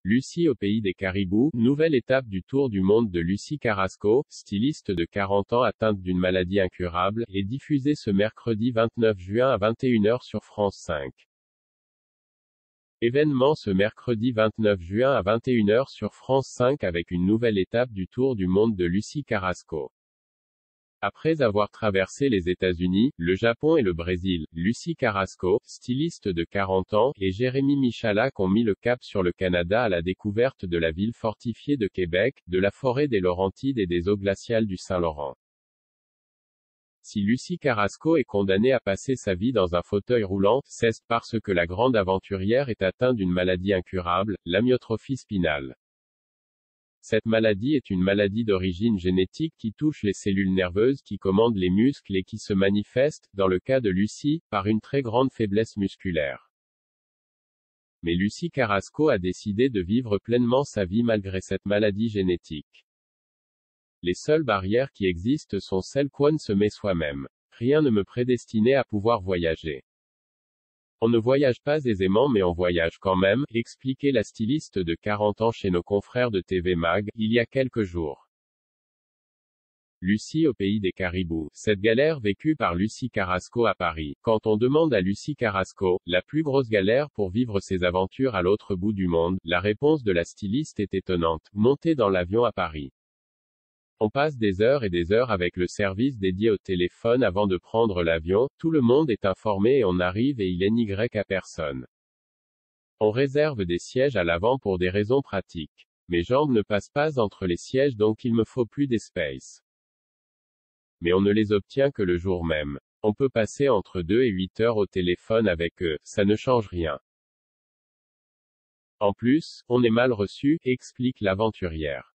Lucie au pays des caribous, nouvelle étape du tour du monde de Lucie Carrasco, styliste de 40 ans atteinte d'une maladie incurable, est diffusée ce mercredi 29 juin à 21h sur France 5. Événement ce mercredi 29 juin à 21h sur France 5 avec une nouvelle étape du tour du monde de Lucie Carrasco. Après avoir traversé les États-Unis, le Japon et le Brésil, Lucie Carrasco, styliste de 40 ans, et Jérémy Michalak ont mis le cap sur le Canada à la découverte de la ville fortifiée de Québec, de la forêt des Laurentides et des eaux glaciales du Saint-Laurent. Si Lucie Carrasco est condamnée à passer sa vie dans un fauteuil roulant, c'est parce que la grande aventurière est atteinte d'une maladie incurable, l'amyotrophie spinale. Cette maladie est une maladie d'origine génétique qui touche les cellules nerveuses qui commandent les muscles et qui se manifeste, dans le cas de Lucie, par une très grande faiblesse musculaire. Mais Lucie Carrasco a décidé de vivre pleinement sa vie malgré cette maladie génétique. Les seules barrières qui existent sont celles qu'on se met soi-même. Rien ne me prédestinait à pouvoir voyager. On ne voyage pas aisément mais on voyage quand même, expliquait la styliste de 40 ans chez nos confrères de TV Mag, il y a quelques jours. Lucie au pays des caribous. Cette galère vécue par Lucie Carrasco à Paris. Quand on demande à Lucie Carrasco, la plus grosse galère pour vivre ses aventures à l'autre bout du monde, la réponse de la styliste est étonnante. Monter dans l'avion à Paris. On passe des heures et des heures avec le service dédié au téléphone avant de prendre l'avion, tout le monde est informé et on arrive et il n'y a personne. On réserve des sièges à l'avant pour des raisons pratiques. Mes jambes ne passent pas entre les sièges donc il me faut plus d'espace. Mais on ne les obtient que le jour même. On peut passer entre 2 et 8 heures au téléphone avec eux, ça ne change rien. En plus, on est mal reçu, explique l'aventurière.